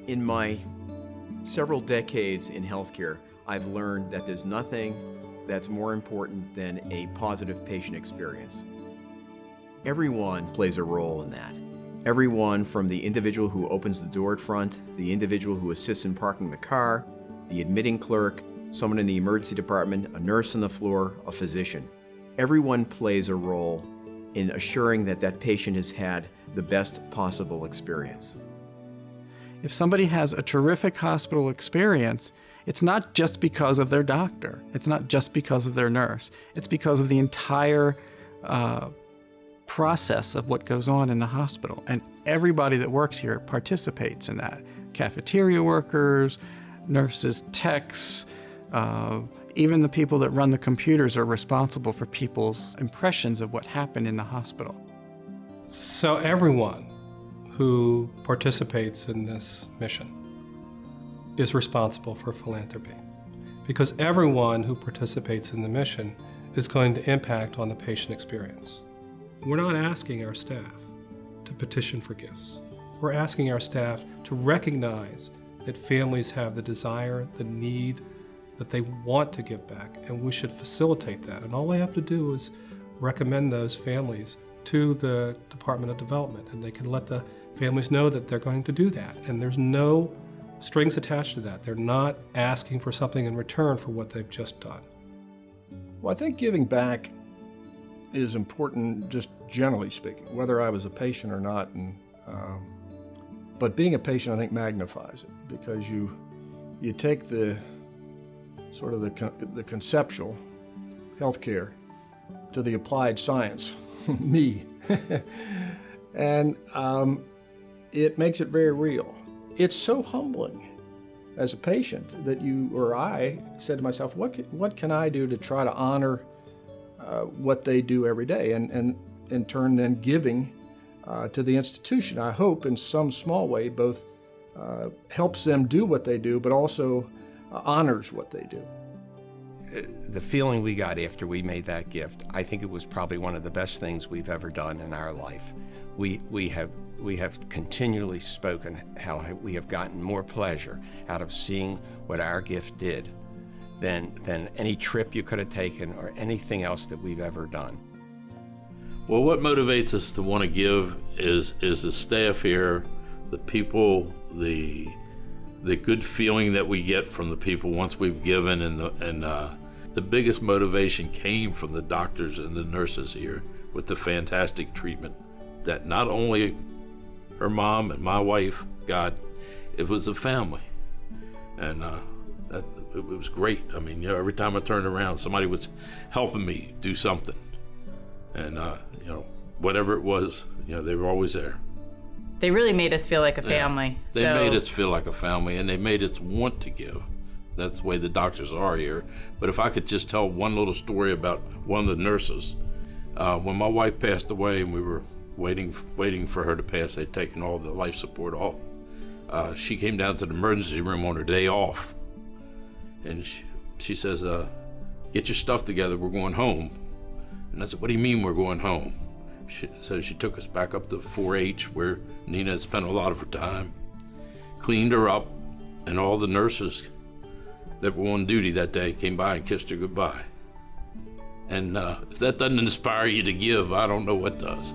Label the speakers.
Speaker 1: In my several decades in healthcare, I've learned that there's nothing that's more important than a positive patient experience. Everyone plays a role in that. Everyone from the individual who opens the door at front, the individual who assists in parking the car, the admitting clerk, someone in the emergency department, a nurse on the floor, a physician. Everyone plays a role in assuring that that patient has had the best possible experience.
Speaker 2: If somebody has a terrific hospital experience, it's not just because of their doctor. It's not just because of their nurse. It's because of the entire process of what goes on in the hospital. And everybody that works here participates in that. Cafeteria workers, nurses, techs, even the people that run the computers are responsible for people's impressions of what happened in the hospital.
Speaker 3: So everyone who participates in this mission is responsible for philanthropy, because everyone who participates in the mission is going to impact on the patient experience. We're not asking our staff to petition for gifts. We're asking our staff to recognize that families have the desire, the need, that they want to give back, and we should facilitate that. And all they have to do is recommend those families to the Department of Development, and they can let the families know that they're going to do that. And there's no strings attached to that. They're not asking for something in return for what they've just done.
Speaker 4: Well, I think giving back is important, just generally speaking, whether I was a patient or not. But being a patient, I think, magnifies it, because you take the sort of the conceptual healthcare to the applied science, me, and it makes it very real. It's so humbling as a patient that you or I said to myself, what can I do to try to honor what they do every day, and in turn then giving to the institution, I hope in some small way both helps them do what they do, but also honors what they do.
Speaker 5: The feeling we got after we made that gift, I think it was probably one of the best things we've ever done in our life. We have continually spoken how we have gotten more pleasure out of seeing what our gift did than any trip you could have taken or anything else that we've ever done.
Speaker 6: Well, what motivates us to want to give is the staff here, the people, the good feeling that we get from the people once we've given, and the biggest motivation came from the doctors and the nurses here with the fantastic treatment that not only her mom and my wife got, it was a family, and it was great. I mean, every time I turned around, somebody was helping me do something, and whatever it was, they were always there.
Speaker 7: They really made us feel like a family.
Speaker 6: Yeah, they made us feel like a family, and they made us want to give. That's the way the doctors are here. But if I could just tell one little story about one of the nurses. When my wife passed away and we were waiting for her to pass, they'd taken all the life support off. She came down to the emergency room on her day off, and she says, get your stuff together, we're going home. And I said, what do you mean we're going home? So she took us back up to 4-H, where Nina had spent a lot of her time, cleaned her up, and all the nurses that were on duty that day came by and kissed her goodbye. And if that doesn't inspire you to give, I don't know what does.